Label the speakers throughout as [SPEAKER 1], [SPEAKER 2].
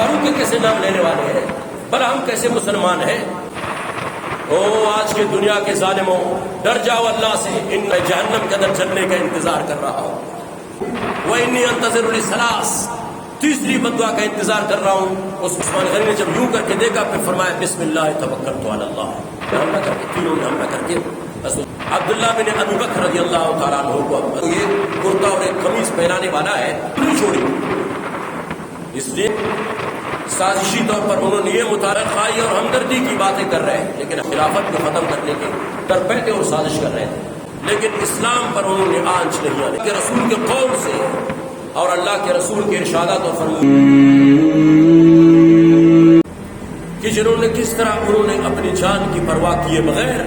[SPEAKER 1] فاروق کے کیسے نام لینے والے ہیں؟ بھلا ہم کیسے مسلمان ہیں؟ او آج کے دنیا کے ظالموں، ڈر جاؤ اللہ سے، ان میں جہنم کے اندر چلنے کا انتظار کر رہا ہوں۔ وَإِنِّي أَنتَظِرُ لِلثَّلَاثِ، تیسری بددعا کا انتظار کر رہا ہوں۔ اس عثمان غنی نے جب یوں کر کے دیکھا پھر فرمایا بسم اللہ توکلت علی اللہ، حملہ کر کے تینوں نے حملہ کر کے عبداللہ بن ابی بکر رضی اللہ تعالیٰ عنہ کو یہ کرتا اور ایک قمیض پہنانے والا ہے نہیں چھوڑی، اس لیے سازشی طور پر انہوں نے یہ متعارف خواہی اور ہمدردی کی باتیں کر رہے ہیں، لیکن خلافت کو ختم کرنے کے ترپیتے اور سازش کر رہے ہیں، لیکن اسلام پر انہوں نے آنچ نہیں آنے کہ رسول کے قول سے اور اللہ کے رسول کے ارشادات اور کہ جنہوں نے کس طرح انہوں نے اپنی جان کی پرواہ کیے بغیر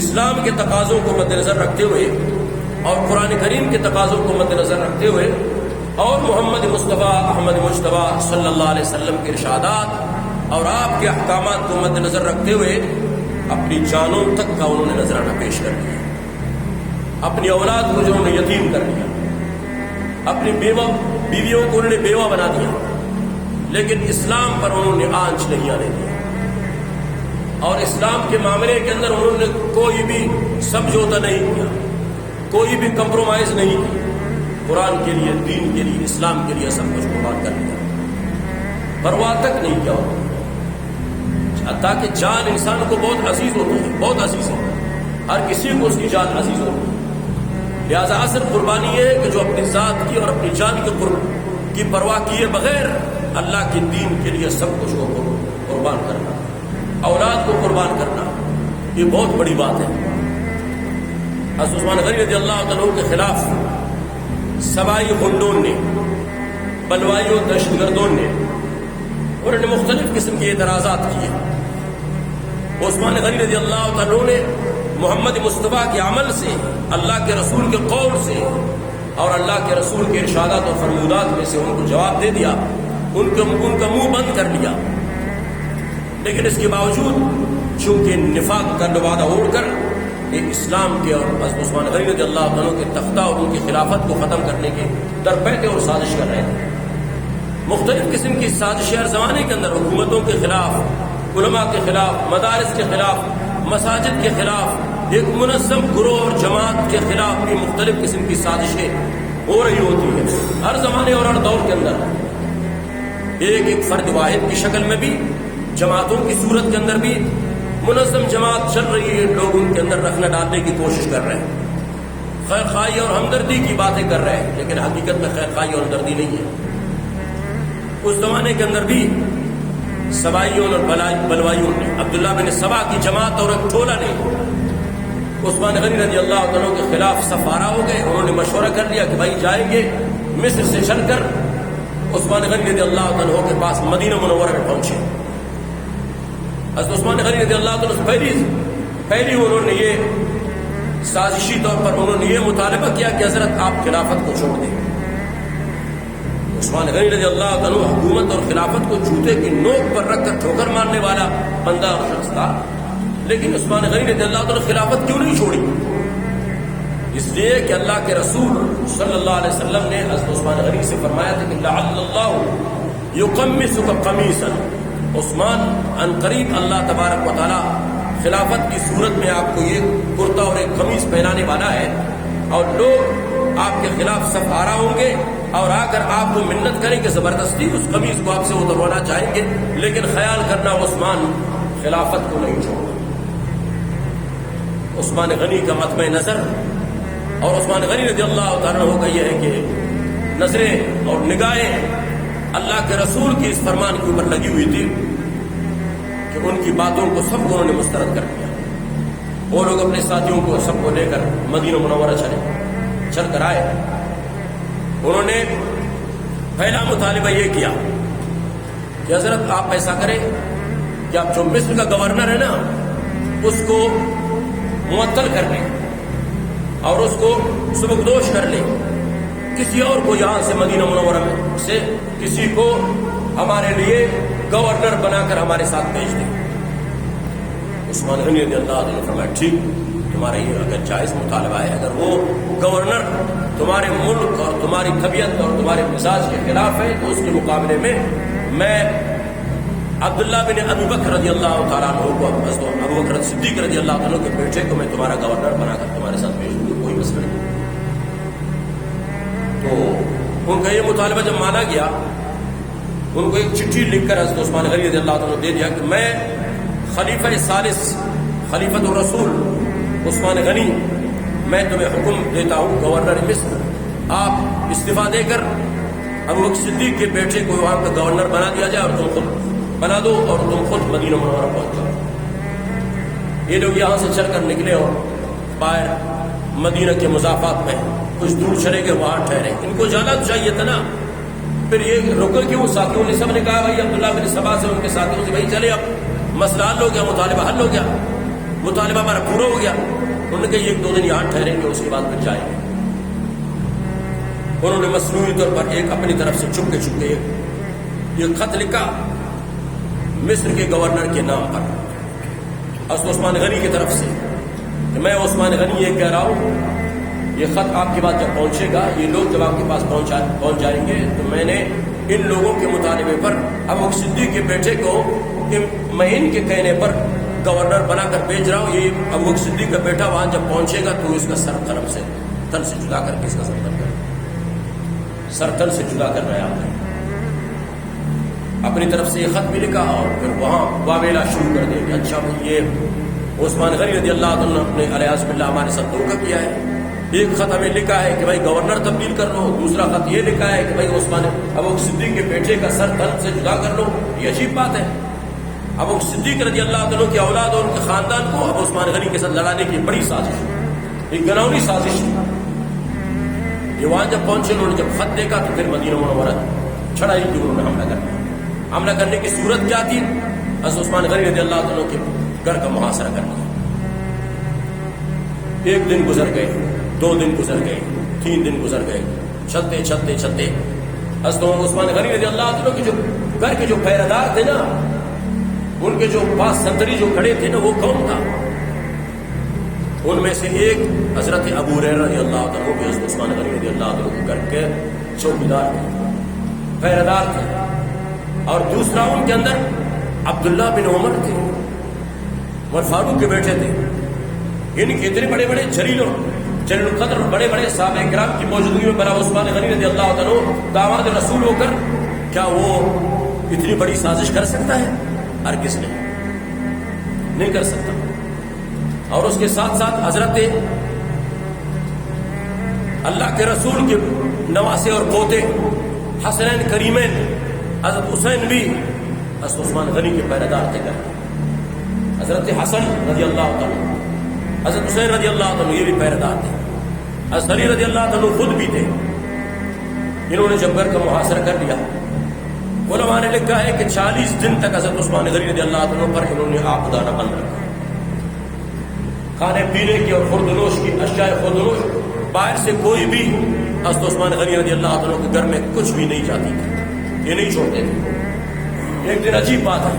[SPEAKER 1] اسلام کے تقاضوں کو مد نظر رکھتے ہوئے اور قرآن کریم کے تقاضوں کو مد نظر رکھتے ہوئے اور محمد مصطفیٰ احمد مجتبیٰ صلی اللہ علیہ وسلم کے ارشادات اور آپ کے احکامات کو مد نظر رکھتے ہوئے اپنی جانوں تک کا انہوں نے نذرانہ پیش کر دیا، اپنی اولاد کو جو انہوں نے یتیم کر دیا، اپنی بیویوں کو انہوں نے بیوہ بنا دیا، لیکن اسلام پر انہوں نے آنچ نہیں آنے دیا اور اسلام کے معاملے کے اندر انہوں نے کوئی بھی سمجھوتا نہیں کیا، کوئی بھی کمپرومائز نہیں کی، قرآن کے لیے، دین کے لیے، اسلام کے لیے سب کچھ قربان کر دیا، پرواہ تک نہیں کیا، حتیٰ کہ جان انسان کو بہت عزیز ہوتی ہے، بہت عزیز ہے، ہر کسی کو اس کی جان عزیز ہوتی ہے، لہذا اصل قربانی یہ ہے کہ جو اپنی ذات کی اور اپنی جان کی پرواہ کیے بغیر اللہ کے دین کے لیے سب کچھ کو قربان کرنا، اولاد کو قربان کرنا، یہ بہت بڑی بات ہے۔ حضرت عثمان غنی رضی اللہ عنہ کے خلاف سبائی غنڈوں نے، بلوائیوں، دہشت گردوں نے، انہوں نے مختلف قسم کے اعتراضات کیے۔ عثمان غنی رضی اللہ عنہ نے محمد مصطفیٰ کے عمل سے، اللہ کے رسول کے قول سے اور اللہ کے رسول کے ارشادات اور فرمودات میں سے ان کو جواب دے دیا، ان کا منہ بند کر لیا، لیکن اس کے باوجود چونکہ نفاق کا لبادہ اوڑھ کر ایک اسلام کے اور حضرت عثمان غنی رضی اللہ عنہ کے تختہ اور ان کی خلافت کو ختم کرنے کے درپیتے اور سازش کر رہے تھے۔ مختلف قسم کی سازشیں ہر زمانے کے اندر حکومتوں کے خلاف، علماء کے خلاف، مدارس کے خلاف، مساجد کے خلاف، ایک منظم گروہ اور جماعت کے خلاف بھی مختلف قسم کی سازشیں ہو رہی ہوتی ہیں ہر زمانے اور ہر دور کے اندر، ایک فرد واحد کی شکل میں بھی، جماعتوں کی صورت کے اندر بھی منظم جماعت چل رہی ہے، لوگ ان کے اندر رکھنا ڈالنے کی کوشش کر رہے ہیں، خیر خواہی اور ہمدردی کی باتیں کر رہے ہیں، لیکن حقیقت میں خیر خواہی اور ہمدردی نہیں ہے۔ اس زمانے کے اندر بھی سبائیوں اور بلوائیوں نے، عبداللہ بن سبا کی جماعت اور ایک ٹولہ نے عثمان غنی رضی اللہ عنہ کے خلاف سفارہ ہو گئے، انہوں نے مشورہ کر لیا کہ بھائی جائیں گے مصر سے چل کر عثمان غنی رضی اللہ عنہ کے پاس مدینہ منورہ میں پہنچے۔ حضرت عثمان غنی رضی اللہ عنہ پہلی انہوں نے یہ سازشی طور پر انہوں نے یہ مطالبہ کیا کہ حضرت آپ خلافت کو چھوڑ دیں۔ عثمان غنی رضی اللہ عنہ حکومت اور خلافت کو جوتے کی نوک پر رکھ کر ٹھوکر مارنے والا بندہ اور شخص تھا، لیکن عثمان غنی رضی اللہ عنہ خلافت کیوں نہیں چھوڑی؟ اس لیے کہ اللہ کے رسول صلی اللہ علیہ وسلم نے حضرت عثمان غنی سے فرمایا تھا کہ لعل اللہ یقمصک قمیصا، عثمان ان قریب اللہ تبارک و تعالی خلافت کی صورت میں آپ کو یہ کرتا اور ایک قمیص پہنانے والا ہے، اور لوگ آپ کے خلاف سفارہ ہوں گے اور آ کر آپ کو منت کریں کہ زبردستی اس قمیص کو آپ سے اتروانا چاہیں گے، لیکن خیال کرنا عثمان خلافت کو نہیں چھوڑا۔ عثمان غنی کا مطمع نظر اور عثمان غنی رضی اللہ عنہ کا یہ ہے کہ نظریں اور نگاہیں اللہ کے رسول کی اس فرمان کے اوپر لگی ہوئی تھی کہ ان کی باتوں کو سب کو انہوں نے مسترد کر دیا۔ وہ لوگ اپنے ساتھیوں کو سب کو لے کر مدینہ منورہ چل کر آئے۔ انہوں نے پہلا مطالبہ یہ کیا کہ حضرت آپ ایسا کریں کہ آپ جو مصر کا گورنر ہے نا اس کو معطل کر لیں اور اس کو سبکدوش کر لیں، کسی اور کو یہاں سے مدینہ منورہ میں سے کسی کو ہمارے لیے گورنر بنا کر ہمارے ساتھ بھیج دیں۔ عثمان غنی رضی اللہ عنہ نے فرمایا ٹھیک، تمہارا یہ اگر جائز مطالبہ ہے، اگر وہ گورنر تمہارے ملک اور تمہاری طبیعت اور تمہارے مزاج کے خلاف ہے تو اس کے مقابلے میں میں عبداللہ بن ابی بکر رضی اللہ تعالیٰ عنہ کو، ابو بکر صدیق رضی اللہ عنہ کے بیٹے کو میں تمہارا گورنر بنا کر تمہارے ساتھ بھیج دوں گا، کوئی مسئلہ نہیں۔ تو ان کا یہ مطالبہ جب مانا گیا، ان کو ایک چٹھی لکھ کر حضرت عثمان غنی رضی اللہ عنہ دے دیا کہ میں خلیفہ ثالث خلیفۃ الرسول عثمان غنی میں تمہیں حکم دیتا ہوں گورنر مصر، آپ استعفیٰ دے کر ابو بکر صدیق کے بیٹے کو وہاں کا گورنر بنا دیا جائے اور تم خود بنا دو اور تم خود مدینہ منورہ پہنچ جاؤ۔ یہ لوگ یہاں سے چل کر نکلے اور باہر مدینہ کے مضافات میں کچھ دور چلے گئے، وہاں ٹھہرے۔ ان کو جانا چاہیے تھا نا، پھر یہ رکے کیوں؟ ساتھیوں نے سب نے کہا بھائی عبداللہ بن سبا سے ان کے ساتھیوں سے بھائی چلے اب مسئلہ حل ہو گیا، مطالبہ حل ہو گیا، مطالبہ ہمارا پورا ہو گیا۔ انہوں نے کہا ایک دو دن یہاں ٹھہریں گے، اس کے بعد پھر جائیں گے۔ انہوں نے مصنوعی طور پر ایک اپنی طرف سے چپ کے یہ خط لکھا مصر کے گورنر کے نام پر حضرت عثمان غنی کی طرف سے کہ میں عثمان غنی یہ کہہ رہا ہوں، یہ خط آپ کے پاس جب پہنچے گا، یہ لوگ جب آپ کے پاس پہنچ جائیں گے تو میں نے ان لوگوں کے مطالبے پر ابو بکر صدیق کے بیٹے کو میں ان کے کہنے پر گورنر بنا کر بھیج رہا ہوں۔ یہ ابو بکر صدیق کا بیٹا وہاں جب پہنچے گا تو اس کا سر تن سے جدا کر کے اس کا سر تن سے جدا کر رہا ہے۔ آپ نے اپنی طرف سے یہ خط بھی لکھا اور پھر وہاں واویلا شروع کر دیں کہ اچھا یہ عثمان غنی رضی اللہ عنہ نے الیاذ باللہ ہمارے ساتھ دھوکہ کیا ہے۔ ایک خط ہمیں لکھا ہے کہ بھائی گورنر تبدیل کر لو، دوسرا خط یہ لکھا ہے کہ بھائی عثمان ابو بکر صدیق کے بیٹے کا سر تن سے جدا کر لو۔ یہ عجیب بات ہے۔ ابو بکر صدیق رضی اللہ عنہ کی اولاد اور ان کے خاندان کو ابو عثمان غنی کے ساتھ لڑانے کی بڑی سازش، ایک گناؤنی سازش تھی۔ یہ وہاں جب پہنچے، انہوں نے جب خط دیکھا تو پھر مدینہ منورہ چڑھائی کی، انہوں نے حملہ کرنے کی صورت کیا تھی؟ حضرت عثمان غنی رضی اللہ عنہ کے گھر کا محاصرہ کرنا۔ ایک دن گزر گئے، 2 دن گزر گئے، 3 دن گزر گئے، چلتے حضرت عثمان غنی رضی اللہ عنہ کے جو گھر کے جو پہرے دار تھے نا، ان کے جو پاس سنتری جو کھڑے تھے نا، وہ کون تھا؟ ان میں سے ایک حضرت ابو ہریرہ رضی اللہ عنہ کے حضرت عثمان غنی رضی اللہ عنہ کے گھر کے چوکیدار تھے، پہرے دار تھے، اور دوسرا ان کے اندر عبداللہ بن عمر تھے، عمر فاروق کے بیٹے تھے۔ ان کے اتنے بڑے بڑے جلیل القدر بڑے بڑے صحابہ کرام کی موجودگی میں بنا عثمان غنی رضی اللہ عنہ داماد رسول ہو کر کیا وہ اتنی بڑی سازش کر سکتا ہے؟ ہرگز نہیں کر سکتا۔ اور اس کے ساتھ ساتھ حضرت اللہ کے رسول کے نواسے اور پوتے حسنین کریمین حضرت حسین بھی حضرت عثمان غنی کے پہرے دار تھے۔ حضرت حسن رضی اللہ عنہ، حضرت حسین رضی اللہ عنہ یہ بھی پہرے دار تھے۔ حضرت علی رضی اللہ عنہ خود بھی تھے۔ انہوں نے جب گھر کا محاصرہ کر لیا، علماء نے لکھا ہے کہ 40 دن تک حضرت عثمان غنی رضی اللہ عنہ پر انہوں نے آپ دانہ بند رکھا۔ کھانے پینے کی اور خوردنوش کی اشیاء خوردنوش باہر سے کوئی بھی حضرت عثمان غنی رضی اللہ عنہ کے گھر میں کچھ بھی نہیں جاتی تھی، یہ نہیں چھوڑتے تھے۔ ایک دن عجیب بات ہے،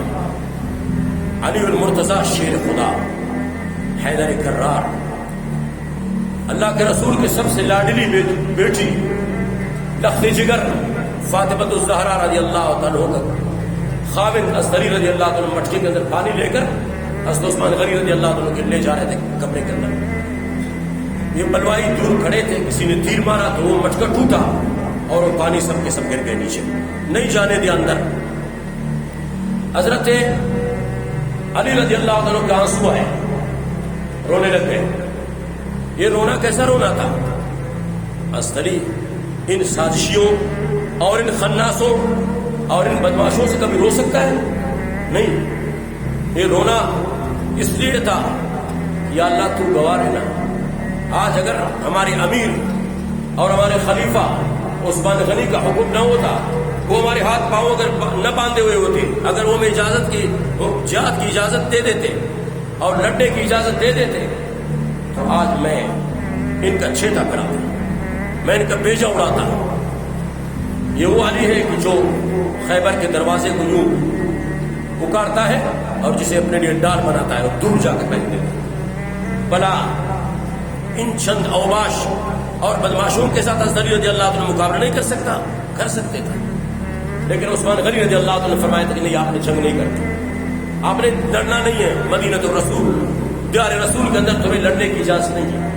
[SPEAKER 1] علی المرتضیٰ شیر خدا حیدر کرار، اللہ کے رسول کے سب سے لاڈلی بیٹی لخت جگر فاطمہ الزہرا رضی اللہ عنہ کا خاوند حضرت علی رضی اللہ عنہ مٹکے کے اندر پانی لے کر حضرت عثمان غنی رضی اللہ عنہ کے لے جا رہے تھے کمرے کے اندر۔ یہ بلوائی دور کھڑے تھے، کسی نے تیر مارا تو وہ مٹکا ٹوٹا اور وہ پانی سب کے سب گر گئے نیچے، نہیں جانے دیا اندر۔ حضرت علی رضی اللہ عنہ کا آنسو آئے، رونے لگ گئے۔ یہ رونا کیسا رونا تھا؟ حضرت علی ان سازشیوں اور ان خناسوں اور ان بدماشوں سے کبھی رو سکتا ہے؟ نہیں۔ یہ رونا اس لیے تھا، یا اللہ تو گواہ ہے نا، آج اگر ہمارے امیر اور ہمارے خلیفہ عثمان غنی کا حکم نہ ہوتا، وہ ہمارے ہاتھ پاؤں اگر نہ باندھے ہوئے ہوتے، اگر وہ ہمیں اجازت کی جہاد کی اجازت دے دیتے اور لڑنے کی اجازت دے دیتے، تو آج میں ان کا چھیٹا کراتا، میں ان کا بیجا اڑاتا۔ یہ وہ علی ہے کہ جو خیبر کے دروازے کو یوں پکارتا ہے اور جسے اپنے لیے ڈال بناتا ہے اور دور جا کے پہن دیتا ہے۔ بلا ان چند اوباش اور بدماشوں کے ساتھ حضرت علی رضی اللہ عنہ مقابلہ نہیں کر سکتا؟ کر سکتے تھے، لیکن عثمان غنی رضی اللہ عنہ نے فرمایا تھا کہ نہیں، آپ نے جنگ نہیں کرنی، آپ نے لڑنا نہیں ہے، مدینہ الرسول دیار رسول کے اندر تمہیں لڑنے کی اجازت نہیں ہے۔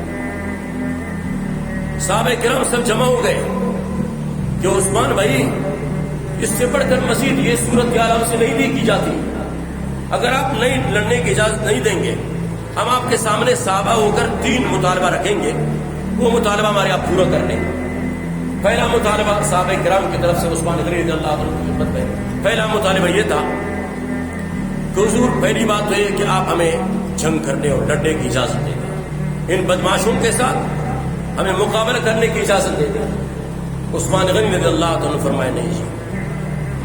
[SPEAKER 1] صحابہ کرام سب جمع ہو گئے کہ عثمان بھائی، اس سے بڑھ کر مزید یہ صورت ہم سے نہیں دی کی جاتی، اگر آپ نہیں لڑنے کی اجازت نہیں دیں گے، ہم آپ کے سامنے صحابہ ہو کر 3 مطالبہ رکھیں گے، وہ مطالبہ ہمارے آپ پورا کر لیں گے۔ پہلا مطالبہ صحابہ کرام کی طرف سے عثمان غنی رضی اللہ عنہ کی خدمت میں پہلا مطالبہ یہ تھا کہ حضور، پہلی بات تو یہ کہ آپ ہمیں جنگ کرنے اور لڑنے کی اجازت دیں گے، ان بدماشوں کے ساتھ ہمیں مقابلہ کرنے کی اجازت دیں گے۔ عثمان غنی رضی اللہ عنہ فرمائے نہیں جی،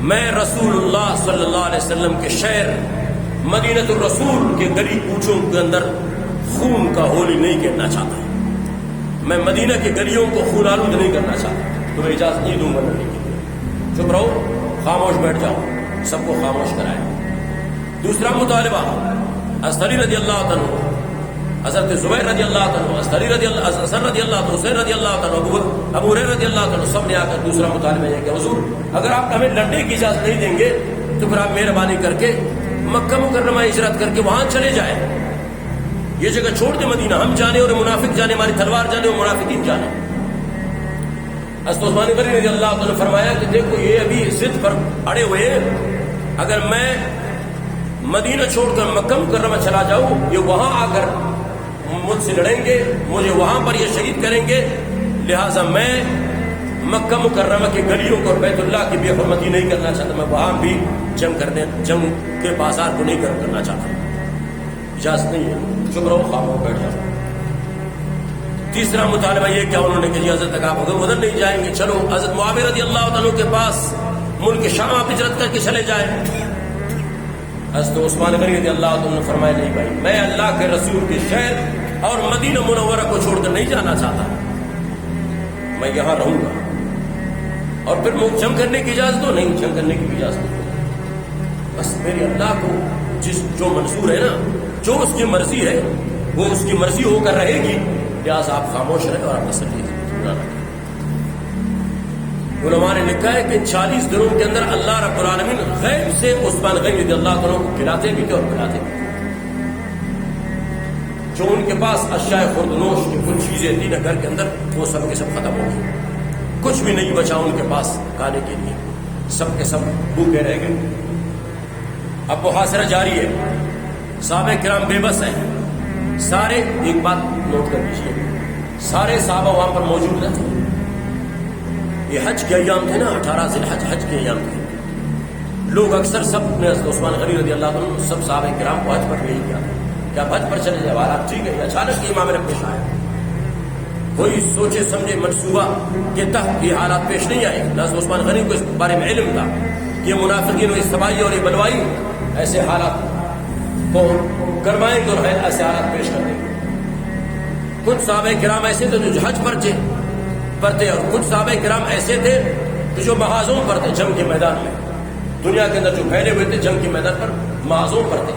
[SPEAKER 1] میں رسول اللہ صلی اللہ علیہ وسلم کے شہر مدینہ الرسول کے گلی کوچوں کے اندر خون کا ہولی نہیں کھیلنا چاہتا، میں مدینہ کے گلیوں کو خون آلود نہیں کرنا چاہتا، تمہیں اجازت نہیں دوں گا لڑنے کی۔ چپ رہو، خاموش بیٹھ جاؤ، سب کو خاموش کرائے۔ دوسرا مطالبہ حضرت علی رضی اللہ عنہ، حضرت زبیر رضی اللہ عنہ، حضرت علی رضی اللہ، حسن رضی اللہ عنہ، حسین رضی اللہ عنہ، ابو ہریرہ رضی اللہ عنہ، سب نے آ کر دوسرا مطالبہ یہ کہ حضور، اگر آپ ہمیں لڑنے کی اجازت نہیں دیں گے تو پھر آپ مہربانی کر کے مکہ مکرمہ ہجرت کر کے وہاں چلے جائیں، یہ جگہ چھوڑ دیں، مدینہ ہم جانے اور منافق جانے، ہماری تلوار جانے اور منافقین جانے۔ حضرت عثمان غنی رضی اللہ عنہ نے فرمایا کہ دیکھو، یہ ابھی ضد پر اڑے ہوئے ہیں، اگر میں مدینہ چھوڑ کر مکہ مکرمہ چلا جاؤں، یہ وہاں آ کر مجھ سے لڑیں گے، مجھے وہاں پر یہ شہید کریں گے، لہٰذا میں مکہ مکرمہ کے گلیوں کو اور بیت اللہ کی بے حرمتی نہیں کرنا چاہتا، میں وہاں بھی جنگ کے بازار کو نہیں کرنا چاہتا، اجازت نہیں ہے، چپ رہو، خاموش بیٹھ جاؤ۔ تیسرا مطالبہ یہ کیا انہوں نے کہ جی حضرت آپ ادھر نہیں جائیں گے، چلو حضرت معاویہ رضی اللہ عنہ کے پاس ملک شام آپ ہجرت کر کے چلے جائیں۔ حضرت عثمان غنی رضی اللہ عنہ نے فرمایا نہیں بھائی، میں اللہ کے رسول کے شہر اور مدینہ منورہ کو چھوڑ کر نہیں جانا چاہتا، میں یہاں رہوں گا، اور پھر جنگ کرنے کی اجازت دو، نہیں جنگ کرنے کی اجازت دو، بس میری اللہ کو جو منظور ہے نا، جو اس کی مرضی ہے وہ اس کی مرضی ہو کر رہے گی، لہٰذا آپ خاموش رہیں اور آپ تسلی نہ رکھیں۔ علماء نے لکھا ہے کہ 40 دنوں کے اندر اللہ رب العالمین غیب سے عثمان غنی رضی اللہ عنہ کو کھلاتے بھی تھے اور پلاتے بھی تھے، جو ان کے پاس اشیاء خوردنوش کی کچھ چیزیں تھیں نا گھر کے اندر، وہ سب کے سب ختم ہو گئی، کچھ بھی نہیں بچا ان کے پاس کھانے کے لیے، سب کے سب بھوکے رہ گئے۔ اب محاصرہ جاری ہے، صحابہ کرام بے بس ہیں، سارے، ایک بات نوٹ کر لیجیے، سارے صحابہ وہاں پر موجود نہ تھے، یہ حج کے ایام تھے نا، 18 ذی الحج حج کے ایام تھے، لوگ اکثر سب نے حضرت عثمان غنی رضی اللہ عنہ سب صحابہ کرام کو حج پر بھیج دیا کہ آپ حج پر چلے جائے، حالات ٹھیک ہے، اچانک یہ معاملہ پیش آیا، کوئی سوچے سمجھے منصوبہ کے تحت یہ حالات پیش نہیں آئے، حضرت عثمان غنی کو اس بارے میں علم تھا کہ یہ منافقین اور استبائی اور یہ بلوائی ایسے حالات کو گرمائیں گے اور ایسے حالات پیش کر دیں گے۔ کچھ صحابہ کرام ایسے تھے جو حج پر تھے اور کچھ صحابہ کرام ایسے تھے کہ جو محاذوں پر تھے، جنگ کے میدان میں، دنیا کے اندر جو پھیلے ہوئے تھے جنگ کے میدان پر، محاذوں پر تھے،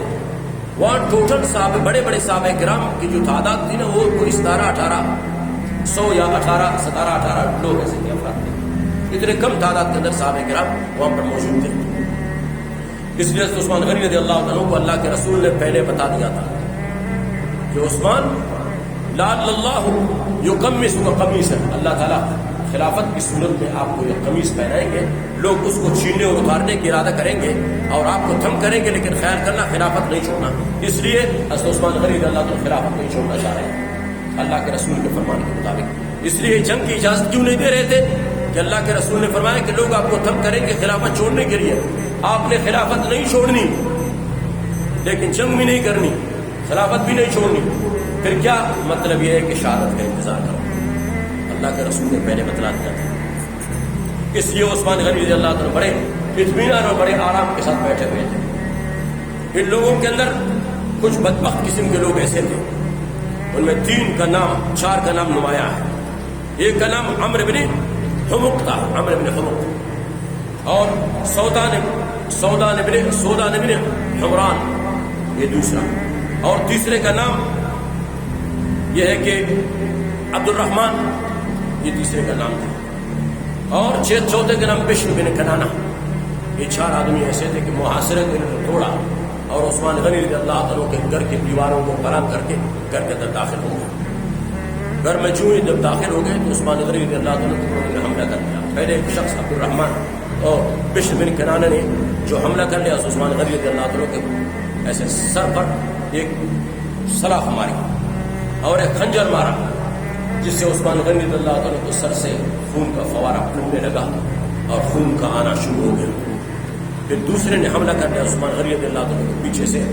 [SPEAKER 1] وہاں ٹوٹل صحابہ، بڑے بڑے صحابہ کرام کی جو تعداد تھی نا، وہ کوئی 1700 یا 18 لوگ ایسے تھے، افراد تھے، اتنے کم تعداد کے اندر صحابہ کرام وہاں پر موجود تھے۔ اس لیے عثمان غنی رضی اللہ عنہ کو اللہ کے رسول نے پہلے بتا دیا تھا کہ عثمان لعل اللہ یقمصک قمیصا، اللہ تعالیٰ خلافت کی صورت میں آپ کو یہ قمیص پہنائیں گے، لوگ اس کو چھیننے اور اتارنے کی ارادہ کریں گے اور آپ کو تھم کریں گے، لیکن خیال کرنا خلافت نہیں چھوڑنا۔ اس لیے حضرت عثمان غنی رضی اللہ عنہ خلافت نہیں چھوڑنا چاہ رہے ہیں اللہ کے رسول کے فرمان کے مطابق، اس لیے جنگ کی اجازت کیوں نہیں دے رہے تھے کہ اللہ کے رسول نے فرمایا کہ لوگ آپ کو تھم کریں گے خلافت چھوڑنے کے لیے، آپ نے خلافت نہیں چھوڑنی، لیکن جنگ بھی نہیں کرنی، خلافت بھی نہیں چھوڑنی، پھر کیا مطلب یہ ہے کہ شہادت کا انتظار کرو، اللہ کے رسول نے پہلے بتلا دیا تھا۔ اس لیے عثمان غنی رضی اللہ عنہ بڑے اطمینان اور بڑے آرام کے ساتھ بیٹھے ہوئے تھے۔ ان لوگوں کے اندر کچھ بدبخت قسم کے لوگ ایسے تھے، ان میں 4 کا نام نمایاں ہے۔ ایک کا نام عمرو بن حمق تھا، عمرو بن حمق، اور سودان بن حمران یہ دوسرا، اور تیسرے کا نام یہ ہے کہ عبد الرحمن، یہ تیسرے کا نام تھا، اور چوتھے کا نام بشر بن کنانہ، یہ 4 آدمی ایسے تھے کہ محاصرے کو انہوں نے توڑا اور عثمان غنی رضی اللہ عنہ کے گھر کی دیواروں کو پلان کر کے گھر کے اندر داخل ہو گئے. گھر میں جو ہی جب داخل ہو گئے تو عثمان غنی رضی اللہ عنہ کو انہوں نے حملہ کر دیا. پہلے ایک شخص عبد الرحمن اور بشر بن کنانہ نے جو حملہ کر لیا عثمان غنی رضی اللہ عنہ کے ایسے سر پر ایک سلاخ ماری اور ایک خنجر مارا جس سے عثمان غنی رضی اللہ عنہ کو سر سے خون کا فوارہ پھوٹنے لگا اور خون کا آنا شروع ہو گیا. پھر دوسرے نے حملہ کر لیا عثمان غنی رضی اللہ عنہ کو پیچھے سے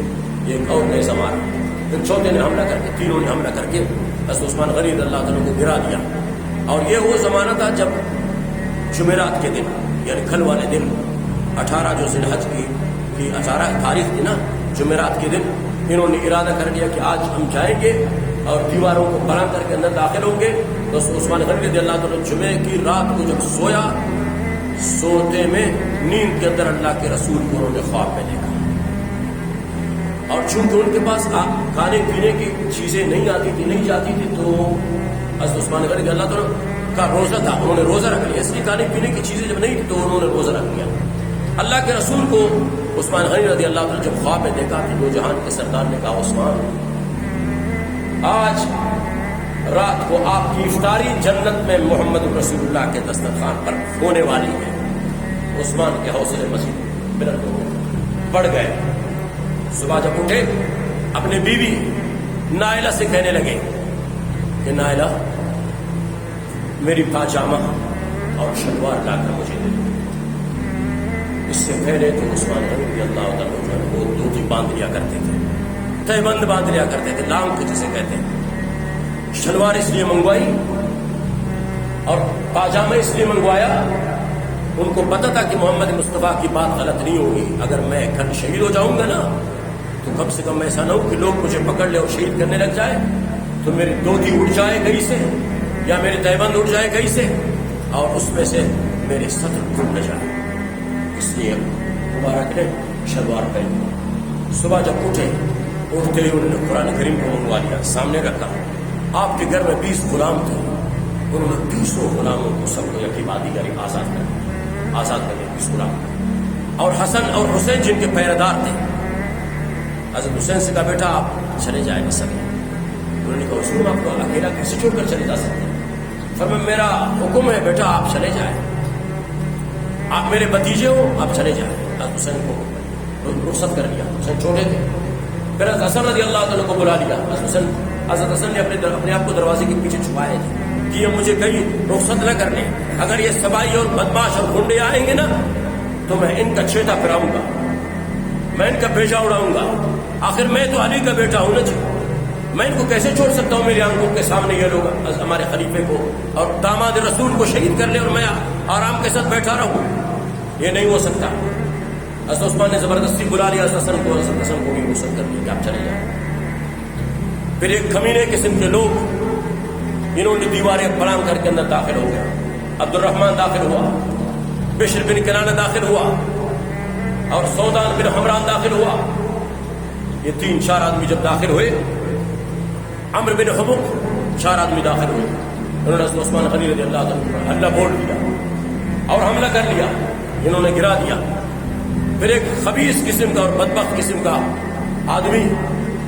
[SPEAKER 1] ایک اور نیزہ مارا. پھر چوتھے نے حملہ کر کے تینوں نے حملہ کر کے بس عثمان غنی رضی اللہ عنہ کو گرا دیا. اور یہ وہ زمانہ تھا جب جمعرات کے دن یعنی کل والے دن 18 جو ذی الحج کی 18 تاریخ تھی نا جمعرات کے دن انہوں نے ارادہ کر لیا کہ آج ہم جائیں گے اور دیواروں کو بنا کر کے اندر داخل ہوں گے. تو عثمان غنی رضی اللہ عنہ جمعے کی رات کو جب سویا سوتے میں نیند کے اندر اللہ کے رسول کو انہوں نے خواب میں دیکھا اور چونکہ ان کے پاس کھانے پینے کی چیزیں نہیں آتی تھی نہیں جاتی تھی تو حضرت عثمان غنی رضی اللہ عنہ کا روزہ تھا انہوں نے روزہ رکھ لیا. اس لیے کھانے پینے کی چیزیں جب نہیں تھی تو انہوں نے روزہ رکھ لیا. اللہ کے رسول کو عثمان غنی رضی اللہ عنہ جب خواب میں دیکھا کہ دو جہان کے سردار نے کہا عثمان آج رات کو آپ کی افطاری جنت میں محمد رسول اللہ کے دسترخوان پر ہونے والی ہے. عثمان کے حوصلے مزید بلند ہو گئے بڑھ گئے. صبح جب اٹھے اپنے بیوی نائلہ سے کہنے لگے کہ نائلہ میری پاجامہ اور شلوار لا کر مجھے دے دو. اس سے پہلے تو عثمان رضی اللہ عنہ جو ہے وہ دھوتی باندھ لیا کرتے تھے تہ بند باندھ لیا کرتے تھے لام کو جسے کہتے ہیں. شلوار اس لیے منگوائی اور پاجامہ اس لیے منگوایا ان کو پتہ تھا کہ محمد مصطفیٰ کی بات غلط نہیں ہوگی. اگر میں کل شہید ہو جاؤں گا نا تو کم سے کم ایسا نہ ہو کہ لوگ مجھے پکڑ لے اور شہید کرنے لگ جائے تو میری دھوتی اڑ جائے کہیں سے یا میری تہبند اڑ جائے کہیں سے اور اس میں سے میرے سطر ٹوٹ نہ جائے. اس لیے مبارک نے شلوار پہنی. صبح جب اٹھتے ہی انہوں نے قرآن کریم کو منگوا لیا سامنے رکھا. آپ کے گھر میں 20 غلام تھے. انہوں نے 20 غلاموں کو سب کو یقین بادی کری آزاد کر دیا 20 غلام. اور حسن اور حسین جن کے پہرے دار تھے حضرت حسین سے کہا بیٹا آپ چلے جائیں گے سبھی. انہوں نے کہا حضور آپ کو اکیلا کیسے چھوڑ کر چلے جا سکتے ہیں. فرمایا میرا حکم ہے بیٹا آپ چلے جائیں آپ میرے بھتیجے ہو آپ چلے جائیں. حضرت حسین کو رخصت کر لیا. حسین چھوٹے تھے. پھر حضرت حسن رضی اللہ عنہ کو بلا لیا. حضرت حسن نے اپنے آپ کو دروازے کے پیچھے چھپائے تھے کہ یہ مجھے کہیں رخصت نہ کرنے. اگر یہ سبائی اور بدماش اور گنڈے آئیں گے نا تو میں ان کا چھیٹا پھراؤں گا میں ان کا بیجا اڑاؤں گا. آخر میں تو علی کا بیٹا ہوں نا جی. میں ان کو کیسے چھوڑ سکتا ہوں میری آنکھوں کے سامنے یہ لوگ ہمارے خلیفے کو اور داماد رسول کو شہید کر لے اور میں آرام کے ساتھ بیٹھا رہوں. یہ نہیں ہو سکتا. حضرت عثمان نے زبردستی بلا لیا حضرت حسن کو بھی رخصت کر دیا کہ آپ چلے جائیں. پھر ایک کمینے قسم کے لوگ انہوں نے دیواریں پلان کر کے اندر داخل ہو گئے. عبد الرحمن داخل ہوا, بشر بن کنانہ داخل ہوا اور سودان بن حمران داخل ہوا. یہ 3-4 آدمی جب داخل ہوئے, عمرو بن حبق 4 آدمی داخل ہوئے. انہوں نے حضرت عثمان غنی رضی اللہ عنہ پر حملہ بول دیا اور حملہ کر لیا. انہوں نے گرا دیا. پھر ایک خبیث قسم کا اور بدبخت قسم کا آدمی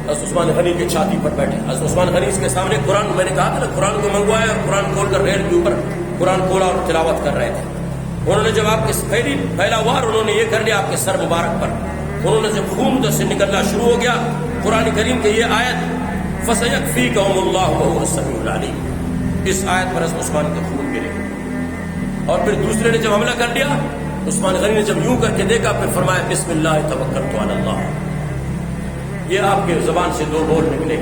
[SPEAKER 1] حضرت عثمان غنی کے چھاتی پر بیٹھے. حضرت عثمان غنی اس کے سامنے قرآن, میں نے کہا تھا نا قرآن کو منگوایا اور قرآن کھول کر ریل کے اوپر قرآن کھولا اور تلاوت کر رہے تھے. انہوں نے جب آپ کے پہلا وار انہوں نے یہ کر لیا آپ کے سر مبارک پر. انہوں نے جب خون سے نکلنا شروع ہو گیا قرآن کریم کی یہ آیت فَسَيَكْفِيكَهُمُ اللَّهُ وَهُوَ السَّمِيعُ الْعَلِيمُ, اس آیت پر حضرت عثمان کے خون گرے. اور پھر دوسرے نے جب حملہ کر لیا عثمان غنی نے جب یوں کر کے دیکھا پھر فرمایا بسم اللہ توکلت علی اللہ. یہ آپ کے زبان سے 2 بول نکلے.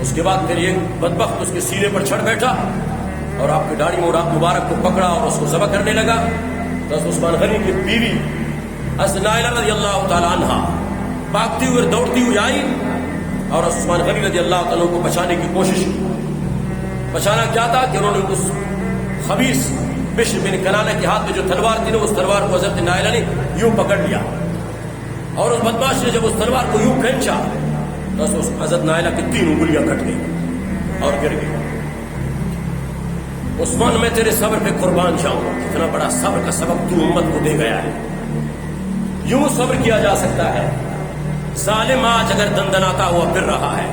[SPEAKER 1] اس کے بعد پھر یہ بدبخت اس کے سینے پر چڑھ بیٹھا اور آپ کی داڑھی مبارک کو پکڑا اور اس کو ذبح کرنے لگا. تو عثمان غنی کی بیوی حضرت نائلہ رضی اللہ تعالی عنہا بھاگتی ہوئی دوڑتی ہوئی آئی اور عثمان غنی رضی اللہ عنہ کو بچانے کی کوشش کی. بچانا کیا تھا کہ انہوں نے اس خبیث بشر بن کنانہ کے ہاتھ میں جو تلوار تھی نا اس تلوار کو حضرت نائلہ نے یوں پکڑ لیا اور اس بدماش نے جب اس تلوار کو یوں کھینچا تو حضرت نائلہ کی 3 انگلیاں کٹ گئی اور گر گئی. عثمان میں تیرے صبر پہ قربان جاؤں, کتنا بڑا صبر کا سبب تو امت کو دے گیا ہے. یوں صبر کیا جا سکتا ہے. ظالم آج اگر دندناتا ہوا پھر رہا ہے،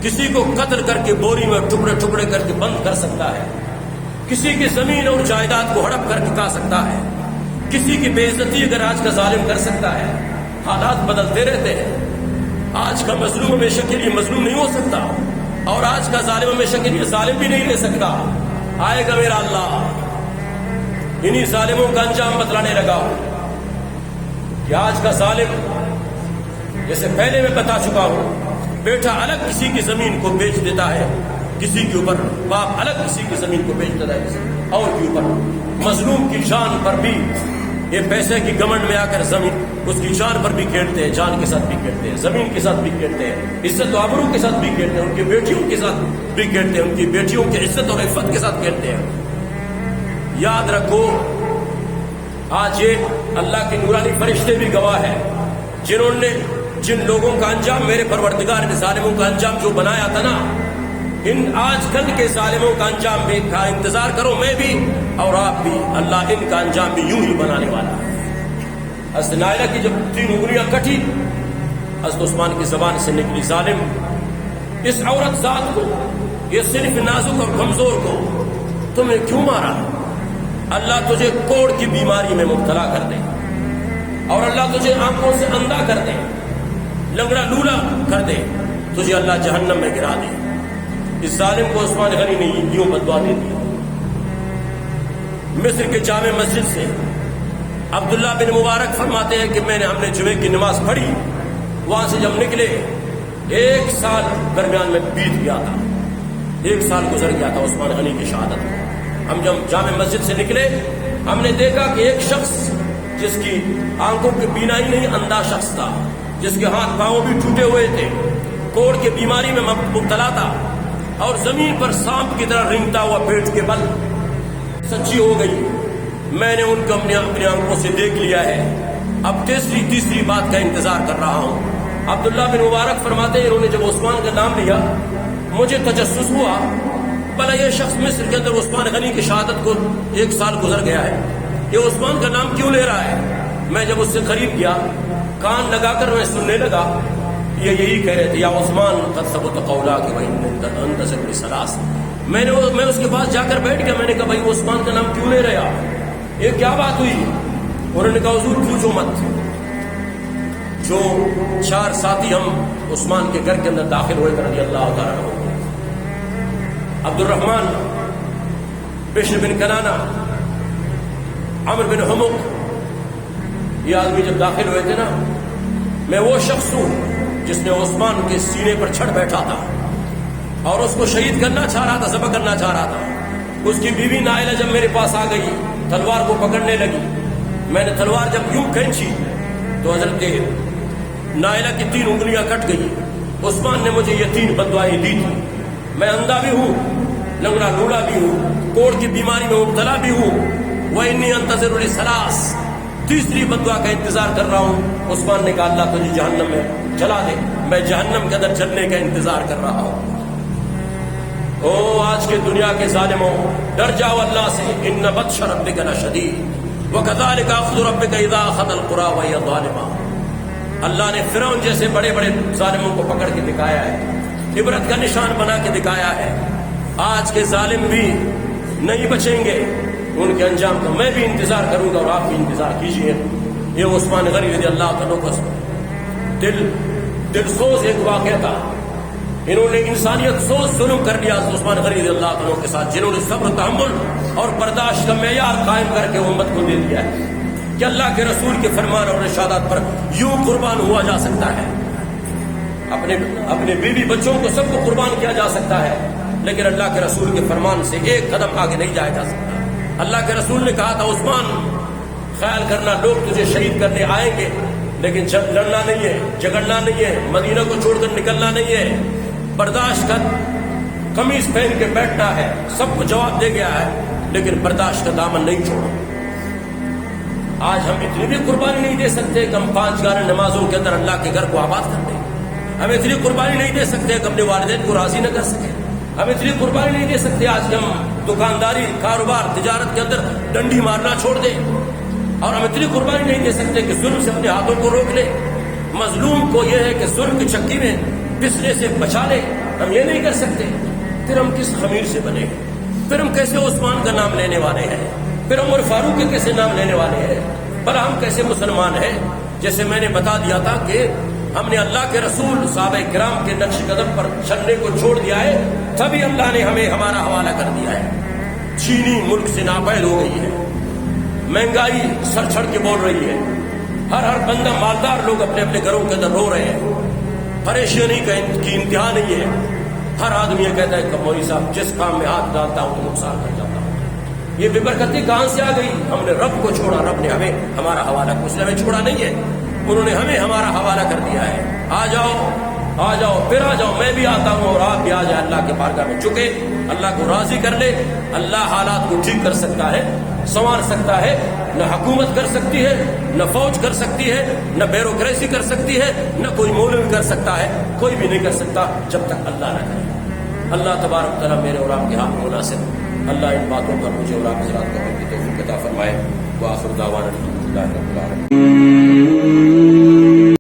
[SPEAKER 1] کسی کو قتل کر کے بوری میں ٹکڑے ٹکڑے کر کے بند کر سکتا ہے، کسی کی زمین اور جائیداد کو ہڑپ کر کے کھا سکتا ہے، کسی کی بے عزتی اگر آج کا ظالم کر سکتا ہے. حالات بدلتے رہتے ہیں. آج کا مظلوم ہمیشہ کے لیے مظلوم نہیں ہو سکتا، اور آج کا ظالم ہمیشہ کے لیے ظالم بھی نہیں رہ سکتا. آئے گا میرا اللہ، انہی ظالموں کا انجام بتلانے لگا کہ آج کا ظالم، جیسے پہلے میں بتا چکا ہوں، بیٹا الگ کسی کی زمین کو بیچ دیتا ہے کسی کے اوپر، باپ الگ کسی کی زمین کو بیچ دیتا ہے کسی اور کے اوپر. مظلوم کی جان پر بھی یہ پیسے کی گمنڈ میں آ کر زمین اس کی جان پر بھی کھیلتے ہیں، جان کے ساتھ بھی کھیلتے ہیں، زمین کے ساتھ بھی کھیلتے ہیں، عزت و آبرو کے ساتھ بھی کھیلتے ہیں، ان کی بیٹیوں کے ساتھ بھی کھیلتے ہیں، ان کی بیٹیوں کی عزت اور عفت کے ساتھ کھیلتے ہیں. یاد رکھو، آج یہ اللہ کے نورانی فرشتے بھی گواہ ہیں، جنہوں نے جن لوگوں کا انجام میرے پروردگار نے ظالموں کا انجام جو بنایا تھا نا، ان آج کل کے ظالموں کا انجام بھی کا انتظار کرو، میں بھی اور آپ بھی. اللہ ان کا انجام بھی یوں ہی بنانے والا ہے. حضرت نائلہ کی جب 3 انگلیاں کٹی، حضرت عثمان کی زبان سے نکلی، ظالم، اس عورت ذات کو، یہ صرف نازک اور کمزور کو تم نے کیوں مارا؟ اللہ تجھے کوڑ کی بیماری میں مبتلا کر دے، اور اللہ تجھے آنکھوں سے اندھا کر دے، لنگڑا لولا کر دے، تجھے اللہ جہنم میں گرا دے. اس ظالم کو عثمان غنی نے یوں بدوا دے دی. مصر کے جامع مسجد سے عبداللہ بن مبارک فرماتے ہیں کہ ہم نے جمعے کی نماز پڑھی، وہاں سے جب نکلے 1 سال درمیان میں بیت گیا تھا، 1 سال گزر گیا تھا عثمان غنی کی شہادت میں. ہم جب جامع مسجد سے نکلے، ہم نے دیکھا کہ ایک شخص جس کی آنکھوں کی بینائی نہیں، اندھا شخص تھا، جس کے ہاتھ پاؤں بھی ٹوٹے ہوئے تھے، کوڑ کی بیماری میں مبتلا تھا، اور زمین پر سانپ کی طرح رینگتا ہوا پیٹ کے بل سچی ہو گئی. میں نے ان کو اپنی آنکھوں سے دیکھ لیا ہے، اب تیسری بات کا انتظار کر رہا ہوں. عبداللہ بن مبارک فرماتے ہیں، انہوں نے جب عثمان کا نام لیا، مجھے تجسس ہوا، بھلا یہ شخص مصر کے اندر عثمان غنی کی شہادت کو 1 سال گزر گیا ہے، یہ عثمان کا نام کیوں لے رہا ہے؟ میں جب اس سے قریب گیا، کان لگا کر میں سننے لگا، یہ یہی کہہ رہے تھے، یا عثمان قد ثبت قولک وانتظر بثلاث. میں اس کے پاس جا کر بیٹھ گیا. میں نے کہا بھائی عثمان کا نام کیوں لے رہے آپ، یہ کیا بات ہوئی؟ انہوں نے کہا حضور پوچھو مت. جو 4 ساتھی ہم عثمان کے گھر کے اندر داخل ہوئے رضی اللہ تعالیٰ عنہ، عبد الرحمن، بشر بن کنانہ، عمر بن حمق، یہ آدمی جب داخل ہوئے تھے نا، میں وہ شخص ہوں جس نے عثمان کے سینے پر چڑھ بیٹھا تھا اور اس کو شہید کرنا چاہ رہا تھا، ذبح کرنا چاہ رہا تھا. اس کی بیوی نائلہ جب میرے پاس آ گئی، تلوار کو پکڑنے لگی. میں نے تلوار جب یوں کھینچی تو حضرت نائلہ کی 3 انگلیاں کٹ گئی. عثمان نے مجھے یہ 3 بددعائیں دی تھی. میں اندھا بھی ہوں، لنگڑا لوڑا بھی ہوں، کوڑ کی بیماری میں مبتلا بھی ہوں. وَإِنِّي أَنتَظِرُ لِثَلَاثٍ، تیسری بددعا کا انتظار کر رہا ہوں. عثمان نے کہا اللہ تجھے جہنم میں جلا دے، میں جہنم کے اندر جلنے کا انتظار کر رہا ہوں. او آج کے دنیا کے ظالموں، ڈر جاؤ اللہ سے، ان بطش ربک لشدید وکذالک اخذ ربک اذا اخذ القری وهی ظالمہ. اللہ نے فرعون جیسے بڑے بڑے ظالموں کو پکڑ کے دکھایا ہے، عبرت کا نشان بنا کے دکھایا ہے. آج کے ظالم بھی نہیں بچیں گے، ان کے انجام کا میں بھی انتظار کروں گا اور آپ بھی انتظار کیجیے. یہ عثمان غنی رضی اللہ عنہ کا دل سوز ایک واقعہ تھا. انہوں نے انسانیت سوز ظلم کر لیا عثمان غنی رضی اللہ عنہ کے ساتھ، جنہوں نے صبر، تحمل اور برداشت کا معیار قائم کر کے امت کو دے دیا ہے کہ اللہ کے رسول کے فرمان اور ارشادات پر یوں قربان ہوا جا سکتا ہے. اپنے بیوی بچوں کو سب کو قربان کیا جا سکتا ہے، لیکن اللہ کے رسول کے فرمان سے ایک قدم آگے نہیں جایا جا سکتا. اللہ کے رسول نے کہا تھا عثمان خیال کرنا لوگ تجھے شہید کرنے آئیں گے، لیکن جب لڑنا نہیں ہے، جھگڑنا نہیں ہے، مدینہ کو چھوڑ کر نکلنا نہیں ہے، برداشت کر، قمیض پہن کے بیٹھنا ہے. سب کو جواب دے گیا ہے، لیکن برداشت کا دامن نہیں چھوڑا. آج ہم اتنی بھی قربانی نہیں دے سکتے کہ ہم 5 گھر نمازوں کے اندر اللہ کے گھر کو آباد کر دیں. ہم اتنی قربانی نہیں دے سکتے کہ اپنے والدین کو راضی نہ کر سکیں. ہم اتنی قربانی نہیں دے سکتے آج ہم دکانداری، کاروبار، تجارت کے اندر ڈنڈی مارنا چھوڑ دیں. اور ہم اتنی قربانی نہیں دے سکتے کہ ظلم سے اپنے ہاتھوں کو روک لے. مظلوم کو یہ ہے کہ ظلم کی چکی میں پسنے سے بچا لے. ہم یہ نہیں کر سکتے. پھر ہم کس خمیر سے بنے ہیں؟ پھر ہم کیسے عثمان کا نام لینے والے ہیں؟ پھر عمر فاروق کے کیسے نام لینے والے ہیں؟ بھلا ہم کیسے مسلمان ہیں؟ جیسے میں نے بتا دیا تھا کہ ہم نے اللہ کے رسول صحابہ کرام کے نقش قدم پر چلنے کو چھوڑ دیا ہے، تبھی اللہ نے ہمیں ہمارا حوالہ کر دیا ہے. چینی ملک سے ناپید ہو گئی ہے، مہنگائی سر چڑھ کے بول رہی ہے، ہر بندہ مالدار لوگ اپنے اپنے گھروں کے اندر رو رہے ہیں. پریشانی کی انتہا نہیں ہے. ہر آدمی یہ کہتا ہے کہ مولوی صاحب جس کام میں ہاتھ ڈالتا ہوں تو نقصان کر جاتا ہوں. یہ بے برکتی کہاں سے آ گئی؟ ہم نے رب کو چھوڑا، رب نے ہمیں ہمارا حوالہ، اس نے ہمیں چھوڑا نہیں ہے، انہوں نے ہمیں ہمارا حوالہ کر دیا ہے. آ جاؤ پھر آ جاؤ، میں بھی آتا ہوں اور آپ بھی آ جائیں اللہ کے بارگاہ میں جھکے، اللہ کو راضی کر لے. اللہ حالات کو ٹھیک کر سکتا ہے، سنوار سکتا ہے. نہ حکومت کر سکتی ہے، نہ فوج کر سکتی ہے، نہ بیوروکریسی کر سکتی ہے، نہ کوئی مولوی کر سکتا ہے. کوئی بھی نہیں کر سکتا جب تک اللہ نہ کرے. اللہ تبارک تعالیٰ میرے اور آپ کے ہاتھ میں مناسب. اللہ ان باتوں پر مجھے اور آپ حضرات کو کی توفیق عطا فرمائے. وآخر دعوانا الحمدللہ رب العالمین.